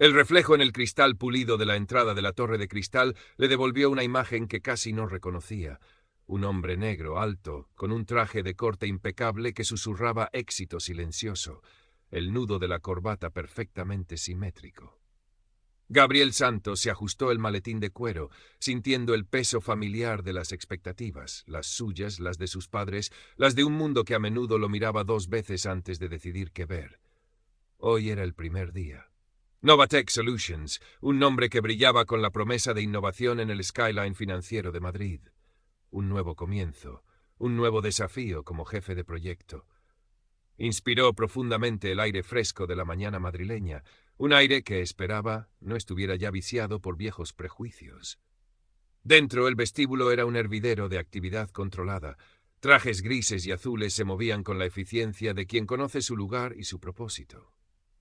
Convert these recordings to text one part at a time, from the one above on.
El reflejo en el cristal pulido de la entrada de la torre de cristal le devolvió una imagen que casi no reconocía. Un hombre negro, alto, con un traje de corte impecable que susurraba éxito silencioso, el nudo de la corbata perfectamente simétrico. Gabriel Santos se ajustó el maletín de cuero, sintiendo el peso familiar de las expectativas, las suyas, las de sus padres, las de un mundo que a menudo lo miraba 2 veces antes de decidir qué ver. Hoy era el primer día. Novatech Solutions, un nombre que brillaba con la promesa de innovación en el skyline financiero de Madrid. Un nuevo comienzo, un nuevo desafío como jefe de proyecto. Inspiró profundamente el aire fresco de la mañana madrileña, un aire que esperaba no estuviera ya viciado por viejos prejuicios. Dentro, el vestíbulo era un hervidero de actividad controlada. Trajes grises y azules se movían con la eficiencia de quien conoce su lugar y su propósito.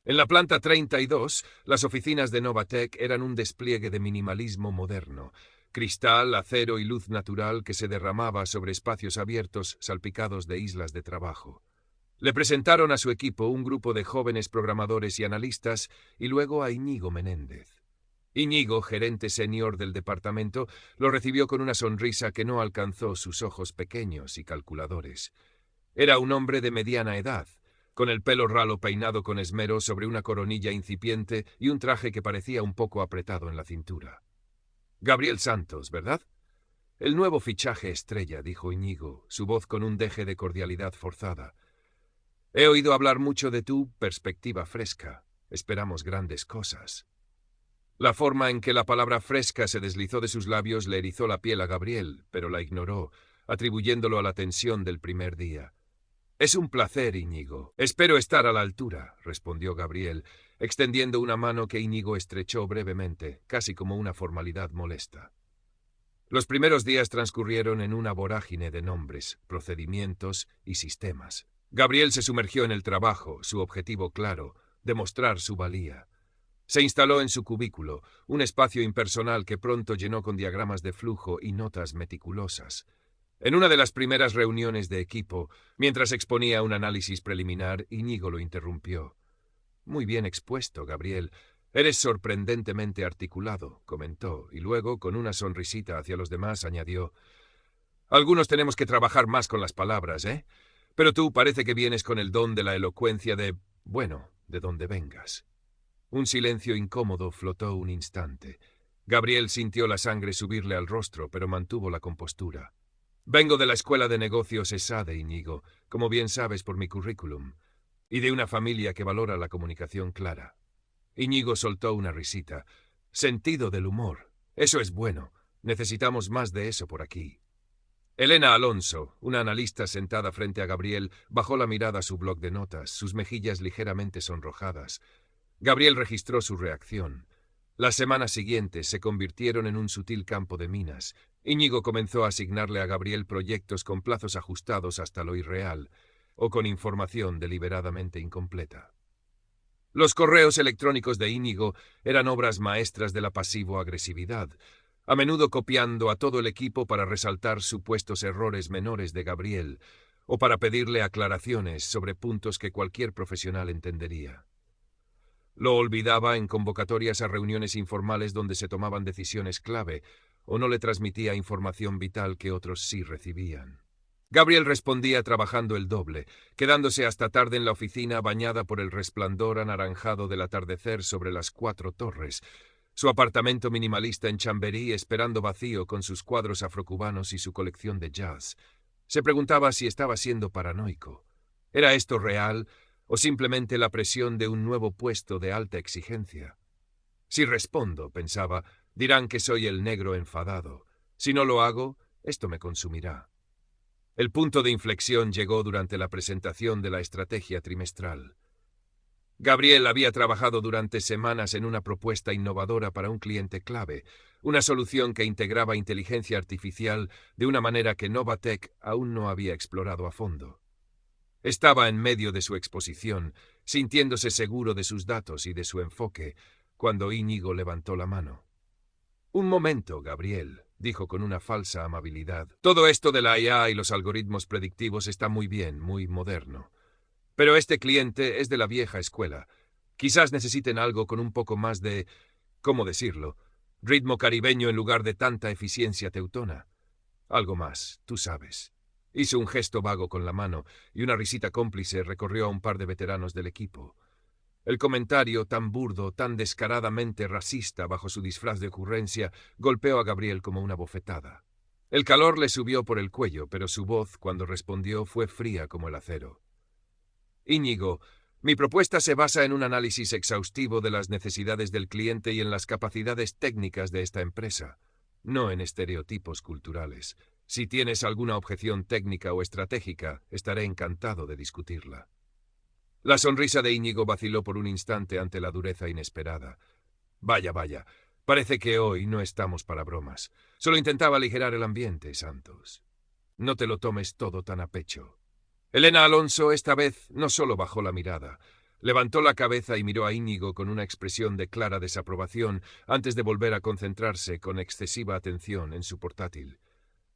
En la planta 32, las oficinas de Novatech eran un despliegue de minimalismo moderno. Cristal, acero y luz natural que se derramaba sobre espacios abiertos salpicados de islas de trabajo. Le presentaron a su equipo un grupo de jóvenes programadores y analistas y luego a Íñigo Menéndez. Íñigo, gerente senior del departamento, lo recibió con una sonrisa que no alcanzó sus ojos pequeños y calculadores. Era un hombre de mediana edad, con el pelo ralo peinado con esmero sobre una coronilla incipiente y un traje que parecía un poco apretado en la cintura. Gabriel Santos, ¿verdad? El nuevo fichaje estrella, dijo Íñigo, su voz con un deje de cordialidad forzada. He oído hablar mucho de tu perspectiva fresca. Esperamos grandes cosas. La forma en que la palabra fresca se deslizó de sus labios le erizó la piel a Gabriel, pero la ignoró, atribuyéndolo a la tensión del primer día. Es un placer, Íñigo. Espero estar a la altura, respondió Gabriel, extendiendo una mano que Íñigo estrechó brevemente, casi como una formalidad molesta. Los primeros días transcurrieron en una vorágine de nombres, procedimientos y sistemas. Gabriel se sumergió en el trabajo, su objetivo claro, demostrar su valía. Se instaló en su cubículo, un espacio impersonal que pronto llenó con diagramas de flujo y notas meticulosas. En una de las primeras reuniones de equipo, mientras exponía un análisis preliminar, Íñigo lo interrumpió. Muy bien expuesto, Gabriel. Eres sorprendentemente articulado, comentó, y luego, con una sonrisita hacia los demás, añadió: Algunos tenemos que trabajar más con las palabras, ¿eh? Pero tú parece que vienes con el don de la elocuencia de donde vengas. Un silencio incómodo flotó un instante. Gabriel sintió la sangre subirle al rostro, pero mantuvo la compostura. Vengo de la Escuela de Negocios ESADE, Íñigo, como bien sabes por mi currículum, y de una familia que valora la comunicación clara. Íñigo soltó una risita. Sentido del humor. Eso es bueno. Necesitamos más de eso por aquí. Elena Alonso, una analista sentada frente a Gabriel, bajó la mirada a su bloc de notas, sus mejillas ligeramente sonrojadas. Gabriel registró su reacción. Las semanas siguientes se convirtieron en un sutil campo de minas. Íñigo comenzó a asignarle a Gabriel proyectos con plazos ajustados hasta lo irreal, o con información deliberadamente incompleta. Los correos electrónicos de Íñigo eran obras maestras de la pasivo-agresividad, a menudo copiando a todo el equipo para resaltar supuestos errores menores de Gabriel, o para pedirle aclaraciones sobre puntos que cualquier profesional entendería. Lo olvidaba en convocatorias a reuniones informales donde se tomaban decisiones clave, o no le transmitía información vital que otros sí recibían. Gabriel respondía trabajando el doble, quedándose hasta tarde en la oficina bañada por el resplandor anaranjado del atardecer sobre las 4 torres, su apartamento minimalista en Chamberí esperando vacío con sus cuadros afrocubanos y su colección de jazz. Se preguntaba si estaba siendo paranoico. ¿Era esto real o simplemente la presión de un nuevo puesto de alta exigencia? Si respondo, pensaba, dirán que soy el negro enfadado. Si no lo hago, esto me consumirá. El punto de inflexión llegó durante la presentación de la estrategia trimestral. Gabriel había trabajado durante semanas en una propuesta innovadora para un cliente clave, una solución que integraba inteligencia artificial de una manera que Novatech aún no había explorado a fondo. Estaba en medio de su exposición, sintiéndose seguro de sus datos y de su enfoque, cuando Íñigo levantó la mano. Un momento, Gabriel, dijo con una falsa amabilidad. Todo esto de la IA y los algoritmos predictivos está muy bien, muy moderno. Pero este cliente es de la vieja escuela. Quizás necesiten algo con un poco más de, ¿cómo decirlo?, ritmo caribeño en lugar de tanta eficiencia teutona. Algo más, tú sabes. Hizo un gesto vago con la mano y una risita cómplice recorrió a un par de veteranos del equipo. El comentario, tan burdo, tan descaradamente racista bajo su disfraz de ocurrencia, golpeó a Gabriel como una bofetada. El calor le subió por el cuello, pero su voz, cuando respondió, fue fría como el acero. Íñigo, mi propuesta se basa en un análisis exhaustivo de las necesidades del cliente y en las capacidades técnicas de esta empresa, no en estereotipos culturales. Si tienes alguna objeción técnica o estratégica, estaré encantado de discutirla. La sonrisa de Íñigo vaciló por un instante ante la dureza inesperada. Vaya, parece que hoy no estamos para bromas. Solo intentaba aligerar el ambiente, Santos. No te lo tomes todo tan a pecho. Elena Alonso esta vez no solo bajó la mirada, levantó la cabeza y miró a Íñigo con una expresión de clara desaprobación antes de volver a concentrarse con excesiva atención en su portátil.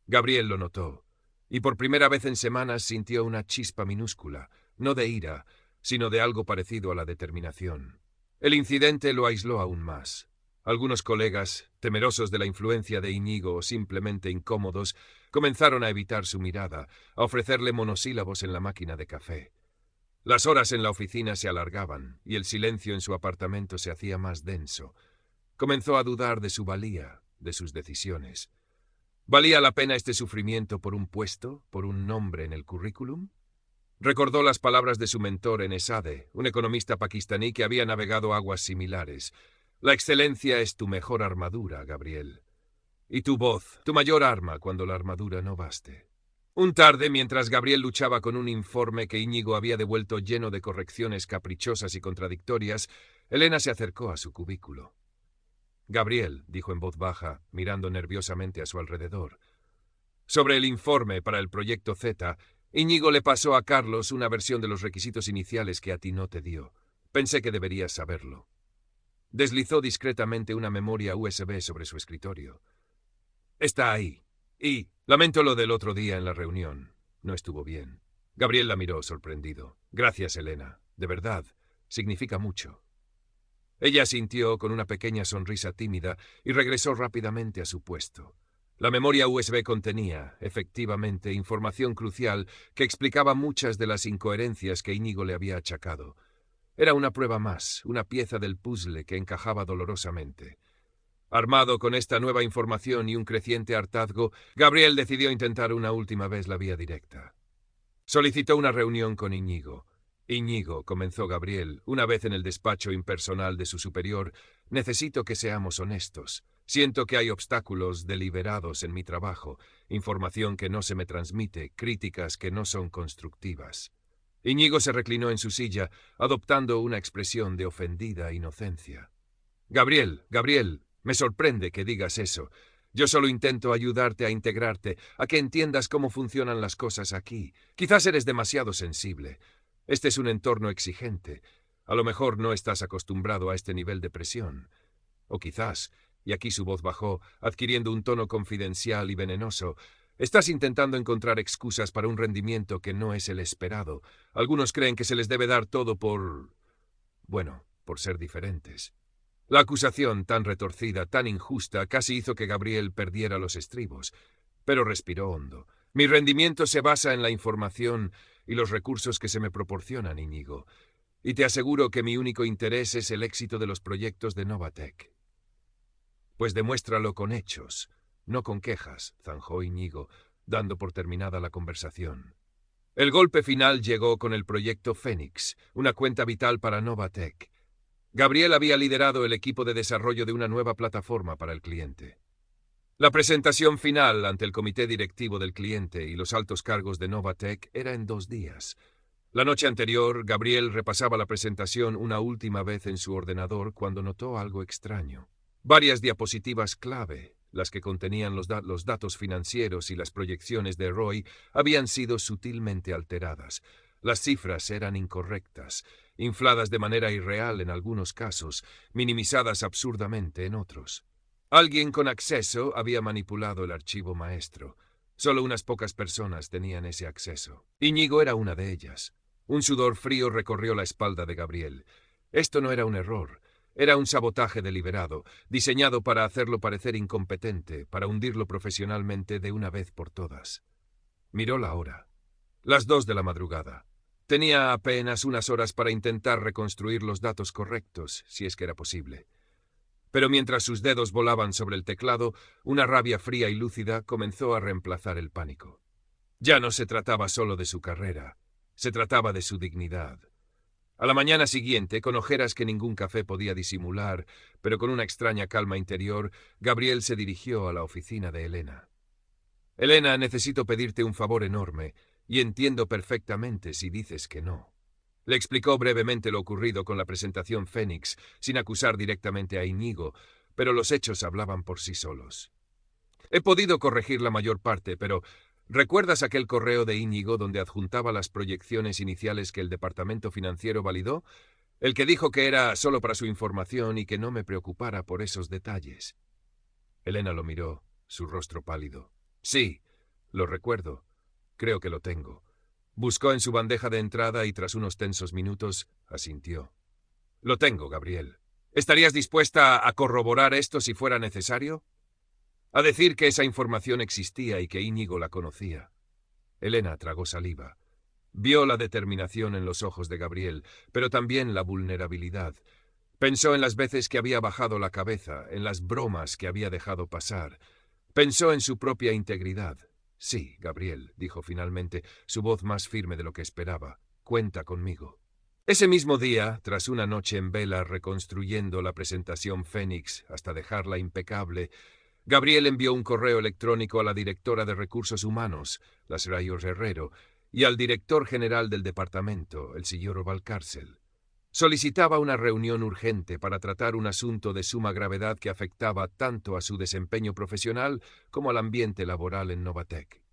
Gabriel lo notó, y por primera vez en semanas sintió una chispa minúscula, no de ira, sino de algo parecido a la determinación. El incidente lo aisló aún más. Algunos colegas, temerosos de la influencia de Íñigo o simplemente incómodos, comenzaron a evitar su mirada, a ofrecerle monosílabos en la máquina de café. Las horas en la oficina se alargaban y el silencio en su apartamento se hacía más denso. Comenzó a dudar de su valía, de sus decisiones. ¿Valía la pena este sufrimiento por un puesto, por un nombre en el currículum? Recordó las palabras de su mentor en ESADE, un economista pakistaní que había navegado aguas similares. La excelencia es tu mejor armadura, Gabriel. Y tu voz, tu mayor arma cuando la armadura no baste. Un tarde, mientras Gabriel luchaba con un informe que Íñigo había devuelto lleno de correcciones caprichosas y contradictorias, Elena se acercó a su cubículo. Gabriel, dijo en voz baja, mirando nerviosamente a su alrededor. Sobre el informe para el proyecto Z, Íñigo le pasó a Carlos una versión de los requisitos iniciales que a ti no te dio. Pensé que deberías saberlo. Deslizó discretamente una memoria USB sobre su escritorio. Está ahí. Y lamento lo del otro día en la reunión. No estuvo bien. Gabriel la miró sorprendido. Gracias, Elena. De verdad, significa mucho. Ella asintió con una pequeña sonrisa tímida y regresó rápidamente a su puesto. La memoria USB contenía, efectivamente, información crucial que explicaba muchas de las incoherencias que Íñigo le había achacado. Era una prueba más, una pieza del puzzle que encajaba dolorosamente. Armado con esta nueva información y un creciente hartazgo, Gabriel decidió intentar una última vez la vía directa. Solicitó una reunión con Íñigo. Íñigo, comenzó Gabriel, una vez en el despacho impersonal de su superior, necesito que seamos honestos. Siento que hay obstáculos deliberados en mi trabajo, información que no se me transmite, críticas que no son constructivas. Íñigo se reclinó en su silla, adoptando una expresión de ofendida inocencia. Gabriel, me sorprende que digas eso. Yo solo intento ayudarte a integrarte, a que entiendas cómo funcionan las cosas aquí. Quizás eres demasiado sensible. Este es un entorno exigente. A lo mejor no estás acostumbrado a este nivel de presión. O quizás, y aquí su voz bajó, adquiriendo un tono confidencial y venenoso, estás intentando encontrar excusas para un rendimiento que no es el esperado. Algunos creen que se les debe dar todo por ser diferentes. La acusación, tan retorcida, tan injusta, casi hizo que Gabriel perdiera los estribos. Pero respiró hondo. Mi rendimiento se basa en la información y los recursos que se me proporcionan, Íñigo. Y te aseguro que mi único interés es el éxito de los proyectos de Novatec. Pues demuéstralo con hechos, no con quejas, zanjó Íñigo, dando por terminada la conversación. El golpe final llegó con el proyecto Fénix, una cuenta vital para Novatec. Gabriel había liderado el equipo de desarrollo de una nueva plataforma para el cliente. La presentación final ante el comité directivo del cliente y los altos cargos de Novatec era en 2 días. La noche anterior, Gabriel repasaba la presentación una última vez en su ordenador cuando notó algo extraño. Varias diapositivas clave, las que contenían los datos financieros y las proyecciones de ROI, habían sido sutilmente alteradas. Las cifras eran incorrectas, infladas de manera irreal en algunos casos, minimizadas absurdamente en otros. Alguien con acceso había manipulado el archivo maestro. Solo unas pocas personas tenían ese acceso. Íñigo era una de ellas. Un sudor frío recorrió la espalda de Gabriel. Esto no era un error. Era un sabotaje deliberado, diseñado para hacerlo parecer incompetente, para hundirlo profesionalmente de una vez por todas. Miró la hora. Las 2 de la madrugada. Tenía apenas unas horas para intentar reconstruir los datos correctos, si es que era posible. Pero mientras sus dedos volaban sobre el teclado, una rabia fría y lúcida comenzó a reemplazar el pánico. Ya no se trataba solo de su carrera, se trataba de su dignidad. A la mañana siguiente, con ojeras que ningún café podía disimular, pero con una extraña calma interior, Gabriel se dirigió a la oficina de Elena. «Elena, necesito pedirte un favor enorme, y entiendo perfectamente si dices que no». Le explicó brevemente lo ocurrido con la presentación Fénix, sin acusar directamente a Íñigo, pero los hechos hablaban por sí solos. «He podido corregir la mayor parte, pero ¿recuerdas aquel correo de Íñigo donde adjuntaba las proyecciones iniciales que el departamento financiero validó? El que dijo que era solo para su información y que no me preocupara por esos detalles». Elena lo miró, su rostro pálido. «Sí, lo recuerdo. Creo que lo tengo». Buscó en su bandeja de entrada y tras unos tensos minutos asintió. «Lo tengo, Gabriel. ¿Estarías dispuesta a corroborar esto si fuera necesario? A decir que esa información existía y que Íñigo la conocía». Elena tragó saliva. Vio la determinación en los ojos de Gabriel, pero también la vulnerabilidad. Pensó en las veces que había bajado la cabeza, en las bromas que había dejado pasar. Pensó en su propia integridad. «Sí, Gabriel», dijo finalmente, su voz más firme de lo que esperaba. «Cuenta conmigo». Ese mismo día, tras una noche en vela reconstruyendo la presentación Fénix hasta dejarla impecable, Gabriel envió un correo electrónico a la directora de Recursos Humanos, la señora Herrero, y al director general del departamento, el señor Valcárcel. Solicitaba una reunión urgente para tratar un asunto de suma gravedad que afectaba tanto a su desempeño profesional como al ambiente laboral en Novatec.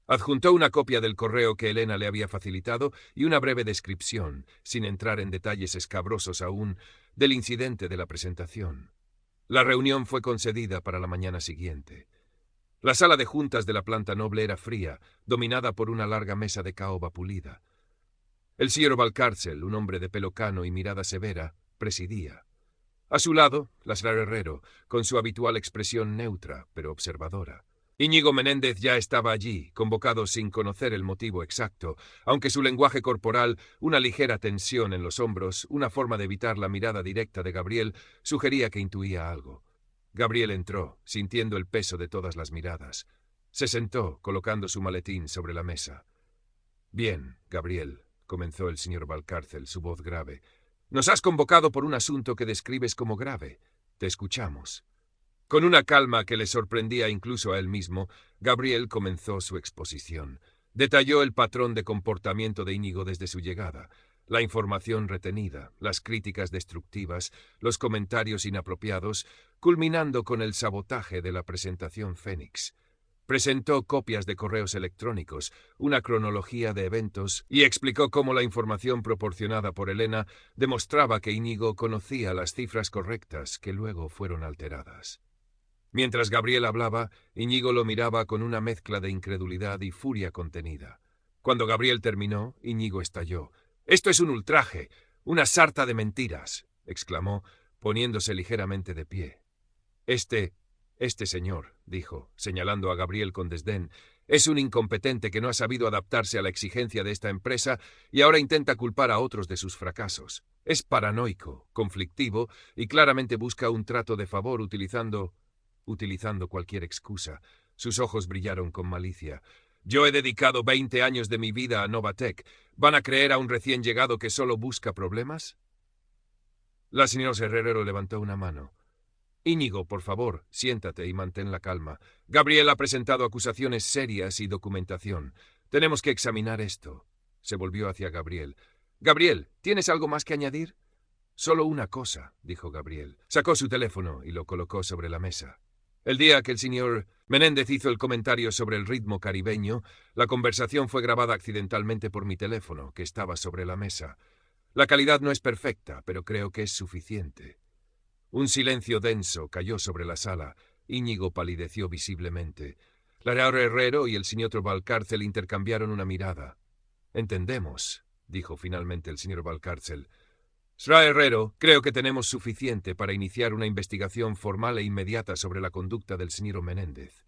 Adjuntó una copia del correo que Elena le había facilitado y una breve descripción, sin entrar en detalles escabrosos aún, del incidente de la presentación. La reunión fue concedida para la mañana siguiente. La sala de juntas de la planta noble era fría, dominada por una larga mesa de caoba pulida. El señor Valcárcel, un hombre de pelo cano y mirada severa, presidía. A su lado, la señora Herrero, con su habitual expresión neutra, pero observadora. Íñigo Menéndez ya estaba allí, convocado sin conocer el motivo exacto, aunque su lenguaje corporal, una ligera tensión en los hombros, una forma de evitar la mirada directa de Gabriel, sugería que intuía algo. Gabriel entró, sintiendo el peso de todas las miradas. Se sentó, colocando su maletín sobre la mesa. «Bien, Gabriel», comenzó el señor Valcárcel, su voz grave. «Nos has convocado por un asunto que describes como grave. Te escuchamos». Con una calma que le sorprendía incluso a él mismo, Gabriel comenzó su exposición. Detalló el patrón de comportamiento de Íñigo desde su llegada, la información retenida, las críticas destructivas, los comentarios inapropiados, culminando con el sabotaje de la presentación Fénix. Presentó copias de correos electrónicos, una cronología de eventos y explicó cómo la información proporcionada por Elena demostraba que Íñigo conocía las cifras correctas que luego fueron alteradas. Mientras Gabriel hablaba, Íñigo lo miraba con una mezcla de incredulidad y furia contenida. Cuando Gabriel terminó, Íñigo estalló. «Esto es un ultraje, una sarta de mentiras», exclamó, poniéndose ligeramente de pie. Este señor», dijo, señalando a Gabriel con desdén, «es un incompetente que no ha sabido adaptarse a la exigencia de esta empresa y ahora intenta culpar a otros de sus fracasos. Es paranoico, conflictivo y claramente busca un trato de favor utilizando cualquier excusa». Sus ojos brillaron con malicia. «Yo he dedicado 20 años de mi vida a Novatec. ¿Van a creer a un recién llegado que solo busca problemas?» La señora Herrero levantó una mano. «Íñigo, por favor, siéntate y mantén la calma. Gabriel ha presentado acusaciones serias y documentación. Tenemos que examinar esto». Se volvió hacia Gabriel. «Gabriel, ¿tienes algo más que añadir?» «Solo una cosa», dijo Gabriel. Sacó su teléfono y lo colocó sobre la mesa. El día que el señor Menéndez hizo el comentario sobre el ritmo caribeño, la conversación fue grabada accidentalmente por mi teléfono, que estaba sobre la mesa. La calidad no es perfecta, pero creo que es suficiente. Un silencio denso cayó sobre la sala. Íñigo palideció visiblemente. La señora Herrero y el señor Valcárcel intercambiaron una mirada. «Entendemos», dijo finalmente el señor Valcárcel. Sra. Herrero, creo que tenemos suficiente para iniciar una investigación formal e inmediata sobre la conducta del señor Menéndez.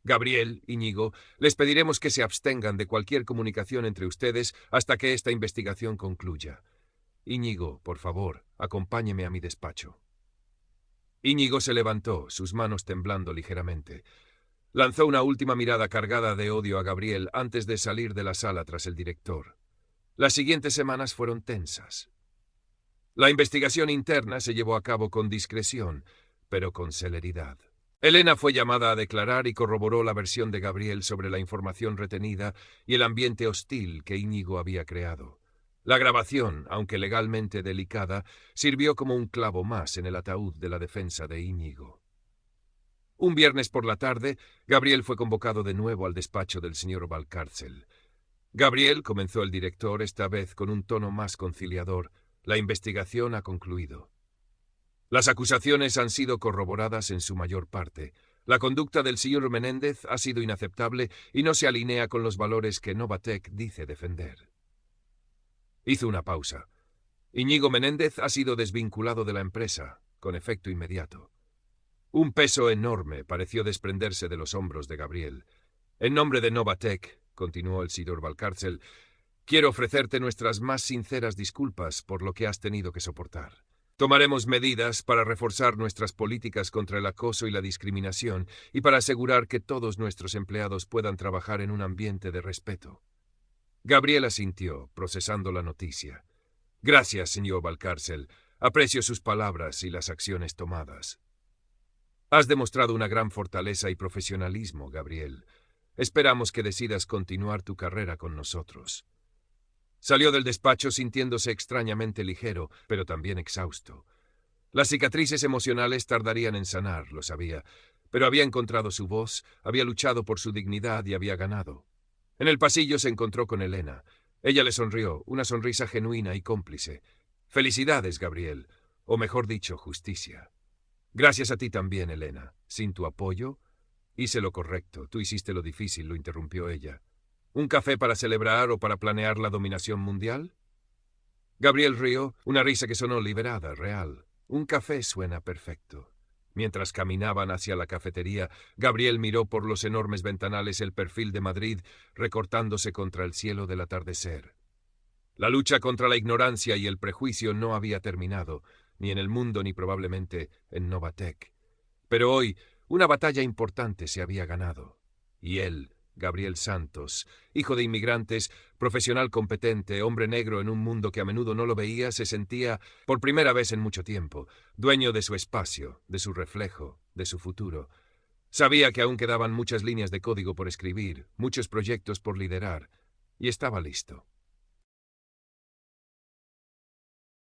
Gabriel, Íñigo, les pediremos que se abstengan de cualquier comunicación entre ustedes hasta que esta investigación concluya. Íñigo, por favor, acompáñeme a mi despacho. Íñigo se levantó, sus manos temblando ligeramente. Lanzó una última mirada cargada de odio a Gabriel antes de salir de la sala tras el director. Las siguientes semanas fueron tensas. La investigación interna se llevó a cabo con discreción, pero con celeridad. Elena fue llamada a declarar y corroboró la versión de Gabriel sobre la información retenida y el ambiente hostil que Íñigo había creado. La grabación, aunque legalmente delicada, sirvió como un clavo más en el ataúd de la defensa de Íñigo. Un viernes por la tarde, Gabriel fue convocado de nuevo al despacho del señor Valcárcel. Gabriel, comenzó el director, esta vez con un tono más conciliador, la investigación ha concluido. Las acusaciones han sido corroboradas en su mayor parte. La conducta del señor Menéndez ha sido inaceptable y no se alinea con los valores que Novatek dice defender. Hizo una pausa. Íñigo Menéndez ha sido desvinculado de la empresa, con efecto inmediato. Un peso enorme pareció desprenderse de los hombros de Gabriel. En nombre de Novatek, continuó el señor Valcárcel, quiero ofrecerte nuestras más sinceras disculpas por lo que has tenido que soportar. Tomaremos medidas para reforzar nuestras políticas contra el acoso y la discriminación y para asegurar que todos nuestros empleados puedan trabajar en un ambiente de respeto. Gabriel asintió, procesando la noticia. Gracias, señor Valcárcel. Aprecio sus palabras y las acciones tomadas. Has demostrado una gran fortaleza y profesionalismo, Gabriel. Esperamos que decidas continuar tu carrera con nosotros. Salió del despacho sintiéndose extrañamente ligero, pero también exhausto. Las cicatrices emocionales tardarían en sanar, lo sabía, pero había encontrado su voz, había luchado por su dignidad y había ganado. En el pasillo se encontró con Elena. Ella le sonrió, una sonrisa genuina y cómplice. Felicidades, Gabriel, o mejor dicho, justicia. Gracias a ti también, Elena. Sin tu apoyo, hice lo correcto. Tú hiciste lo difícil, lo interrumpió ella. ¿Un café para celebrar o para planear la dominación mundial? Gabriel rió, una risa que sonó liberada, real. Un café suena perfecto. Mientras caminaban hacia la cafetería, Gabriel miró por los enormes ventanales el perfil de Madrid recortándose contra el cielo del atardecer. La lucha contra la ignorancia y el prejuicio no había terminado, ni en el mundo ni probablemente en Novatek. Pero hoy, una batalla importante se había ganado. Y él, Gabriel Santos, hijo de inmigrantes, profesional competente, hombre negro en un mundo que a menudo no lo veía, se sentía, por primera vez en mucho tiempo, dueño de su espacio, de su reflejo, de su futuro. Sabía que aún quedaban muchas líneas de código por escribir, muchos proyectos por liderar, y estaba listo.